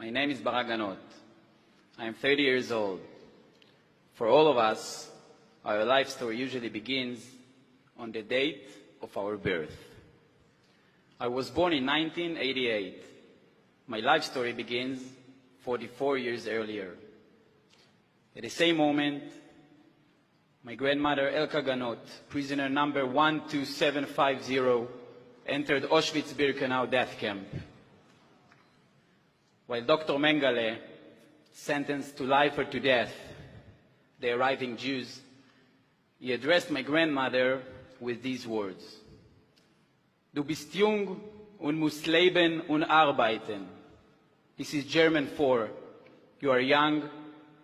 My name is Barak Ganot. I am 30 years old. For all of us, our life story usually begins on the date of our birth. I was born in 1988. My life story begins 44 years earlier. At the same moment, my grandmother Elka Ganot, prisoner number 12750, entered Auschwitz-Birkenau death camp. While Dr. Mengele, sentenced to life or to death, the arriving Jews, he addressed my grandmother with these words: Du bist jung und musst leben und arbeiten. This is German for, you are young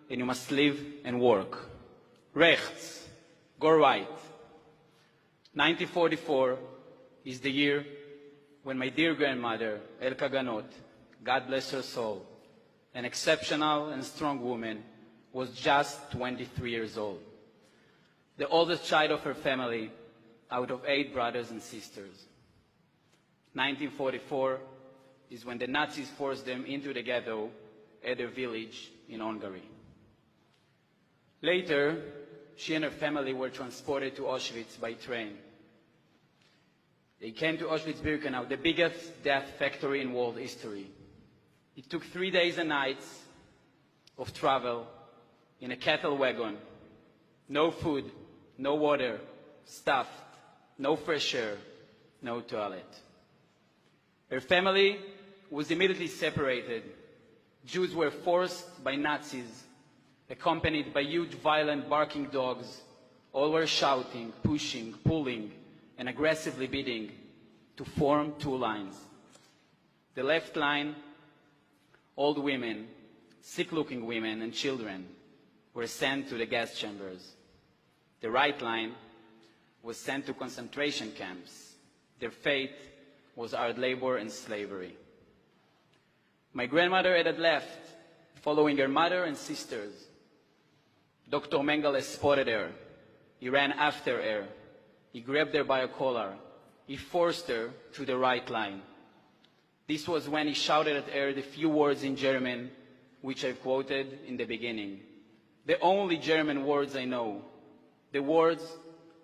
and you must live and work. Rechts, go right. 1944 is the year when my dear grandmother, Elka Ganot, God bless her soul, an exceptional and strong woman, was just 23 years old. The oldest child of her family out of 8 brothers and sisters. 1944 is when the Nazis forced them into the ghetto at their village in Hungary. Later, she and her family were transported to Auschwitz by train. They came to Auschwitz-Birkenau, the biggest death factory in world history. It took 3 days and nights of travel in a cattle wagon. No food, no water, stuffed, no fresh air, no toilet. Her family was immediately separated. Jews were forced by Nazis, accompanied by huge, violent, barking dogs. All were shouting, pushing, pulling, and aggressively beating to form 2 lines. The left line, old women, sick-looking women, and children were sent to the gas chambers. The right line was sent to concentration camps. Their fate was hard labor and slavery. My grandmother had left, following her mother and sisters. Dr. Mengele spotted her. He ran after her. He grabbed her by a collar. He forced her to the right line. This was when he shouted at her the few words in German, which I've quoted in the beginning. The only German words I know. The words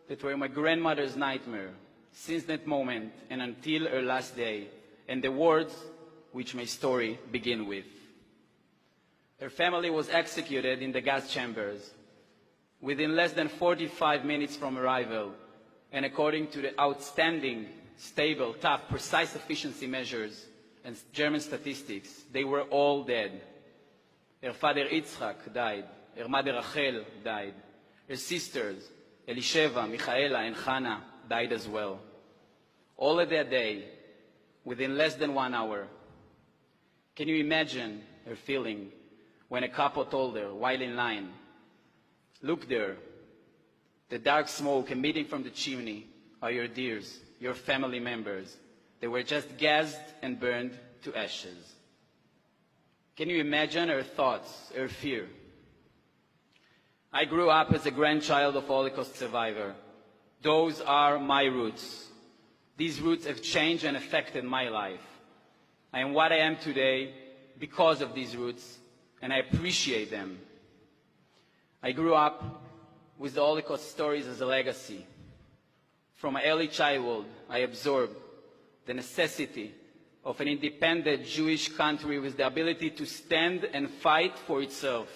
that were my grandmother's nightmare since that moment and until her last day, and the words which my story begins with. Her family was executed in the gas chambers within less than 45 minutes from arrival, and according to the outstanding, stable, tough, precise efficiency measures and German statistics, they were all dead. Her father Yitzhak died. Her mother Rachel died. Her sisters Elisheva, Michaela, and Hannah died as well. All of that day, within less than 1 hour. Can you imagine her feeling when a couple told her, while in line, look there, the dark smoke emitting from the chimney are your dears, your family members. They were just gassed and burned to ashes. Can you imagine her thoughts, her fear? I grew up as a grandchild of Holocaust survivor. Those are my roots. These roots have changed and affected my life. I am what I am today because of these roots, and I appreciate them. I grew up with the Holocaust stories as a legacy. From my early childhood, I absorbed the necessity of an independent Jewish country with the ability to stand and fight for itself.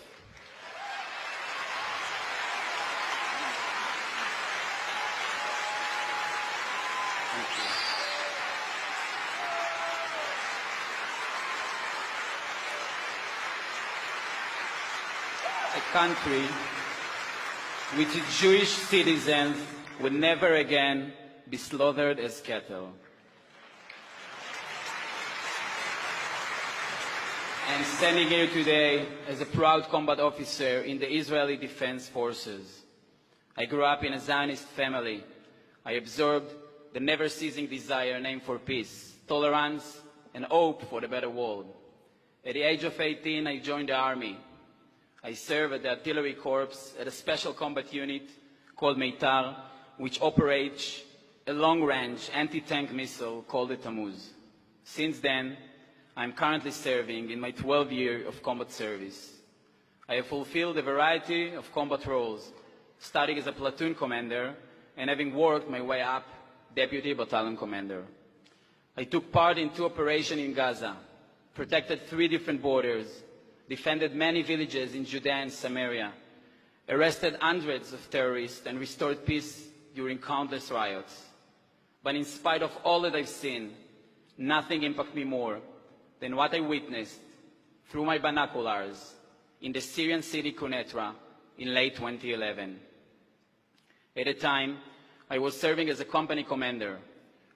A country which its Jewish citizens would never again be slaughtered as cattle. I'm standing here today as a proud combat officer in the Israeli Defense Forces. I grew up in a Zionist family. I absorbed the never-ceasing desire named for peace, tolerance, and hope for the better world. At the age of 18, I joined the army. I served at the artillery corps at a special combat unit called Meitar, which operates a long-range anti-tank missile called the Tammuz. Since then, I'm currently serving in my 12th year of combat service. I have fulfilled a variety of combat roles, starting as a platoon commander and having worked my way up, deputy battalion commander. I took part in 2 operations in Gaza, protected 3 different borders, defended many villages in Judea and Samaria, arrested hundreds of terrorists and restored peace during countless riots. But in spite of all that I've seen, nothing impacted me more than what I witnessed through my binoculars in the Syrian city Quneitra in late 2011. At the time, I was serving as a company commander,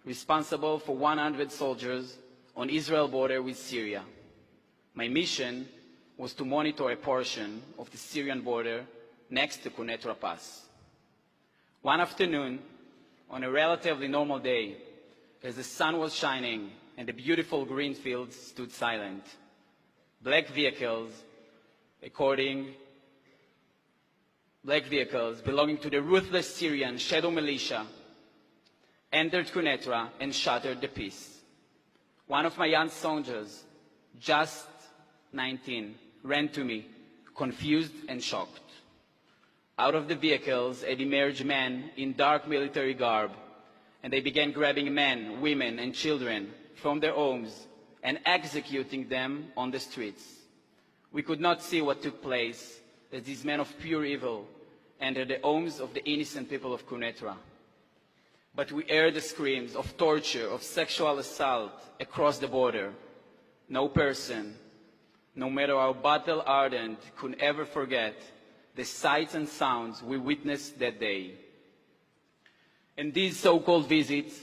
responsible for 100 soldiers on Israel border with Syria. My mission was to monitor a portion of the Syrian border next to Quneitra Pass. One afternoon, on a relatively normal day, as the sun was shining and the beautiful green fields stood silent, black vehicles belonging to the ruthless Syrian shadow militia entered Quneitra and shattered the peace. One of my young soldiers, just 19, ran to me, confused and shocked. Out of the vehicles had emerged men in dark military garb, and they began grabbing men, women, and children from their homes and executing them on the streets. We could not see what took place as these men of pure evil entered the homes of the innocent people of Quneitra. But we heard the screams of torture, of sexual assault across the border. No person, no matter how battle-hardened, could ever forget the sights and sounds we witnessed that day. And these so-called visits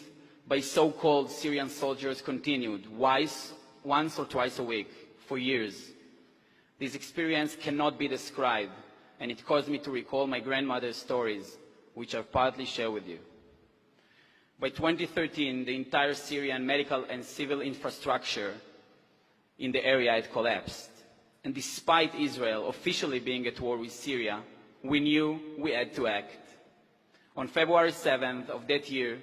by so-called Syrian soldiers continued once or twice a week for years. This experience cannot be described, and it caused me to recall my grandmother's stories, which I've partly shared with you. By 2013, the entire Syrian medical and civil infrastructure in the area had collapsed. And despite Israel officially being at war with Syria, we knew we had to act. On February 7th of that year,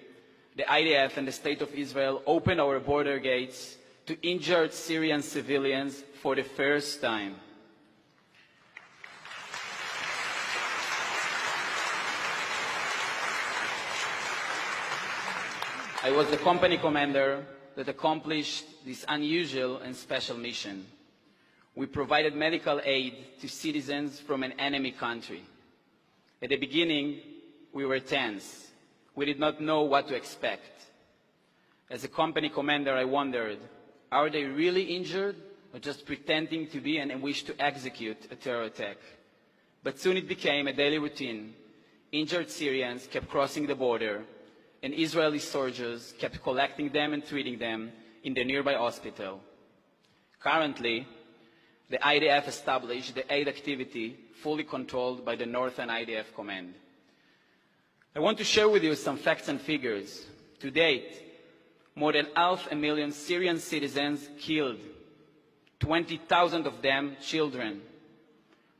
the IDF and the State of Israel opened our border gates to injured Syrian civilians for the first time. I was the company commander that accomplished this unusual and special mission. We provided medical aid to citizens from an enemy country. At the beginning, we were tense. We did not know what to expect. As a company commander, I wondered, are they really injured or just pretending to be and wish to execute a terror attack? But soon it became a daily routine. Injured Syrians kept crossing the border, and Israeli soldiers kept collecting them and treating them in the nearby hospital. Currently, the IDF established the aid activity fully controlled by the Northern IDF Command. I want to share with you some facts and figures. To date, more than 500,000 Syrian citizens killed, 20,000 of them children,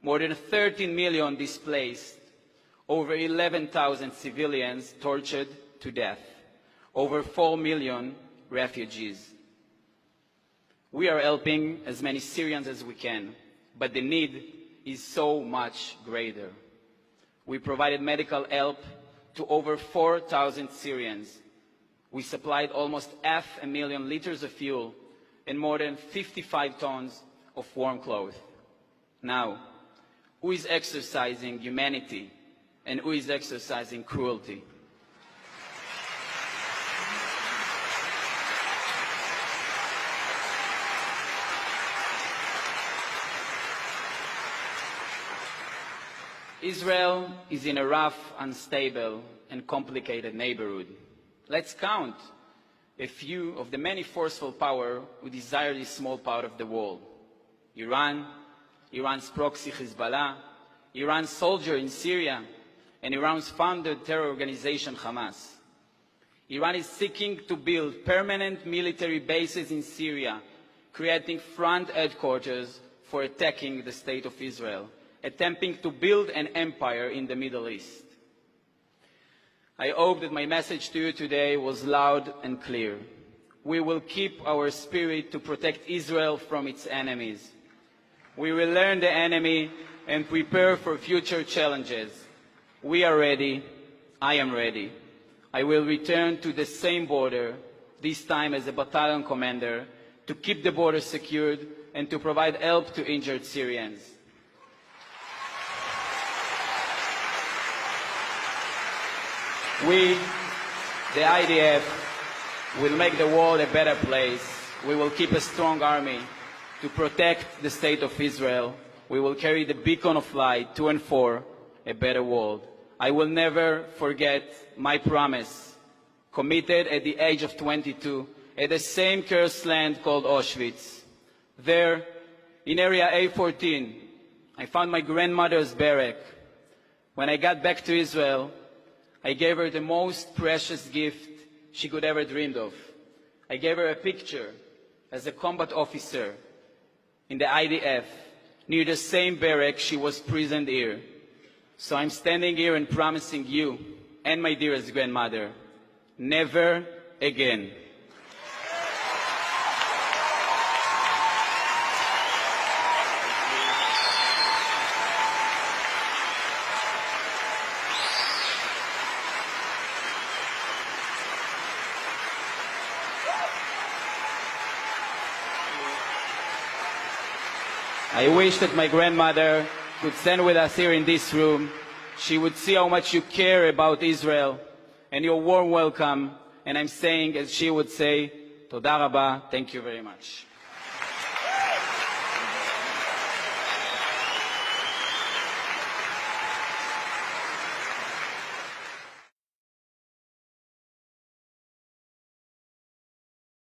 more than 13 million displaced, over 11,000 civilians tortured to death, over 4 million refugees. We are helping as many Syrians as we can, but the need is so much greater. We provided medical help to over 4,000 Syrians. We supplied almost 500,000 liters of fuel and more than 55 tons of warm clothes. Now, who is exercising humanity and who is exercising cruelty? Israel is in a rough, unstable, and complicated neighborhood. Let's count a few of the many forceful powers who desire this small part of the world. Iran, Iran's proxy Hezbollah, Iran's soldier in Syria, and Iran's founded terror organization Hamas. Iran is seeking to build permanent military bases in Syria, creating front headquarters for attacking the State of Israel, attempting to build an empire in the Middle East. I hope that my message to you today was loud and clear. we will keep our spirit to protect Israel from its enemies. We will learn the enemy and prepare for future challenges. We are ready. I am ready. I will return to the same border, this time as a battalion commander, to keep the border secured and to provide help to injured Syrians. We, the IDF, will make the world a better place. We will keep a strong army to protect the state of Israel. We will carry the beacon of light to and for a better world. I will never forget my promise, committed at the age of 22, at the same cursed land called Auschwitz. There, in area A14, I found my grandmother's barrack. When I got back to Israel, I gave her the most precious gift she could ever dreamed of. I gave her a picture as a combat officer in the IDF, near the same barrack she was prisoned here. So I'm standing here and promising you and my dearest grandmother, never again. I wish that my grandmother could stand with us here in this room. She would see how much you care about Israel and your warm welcome. And I'm saying, as she would say, Toda Rabba, thank you very much.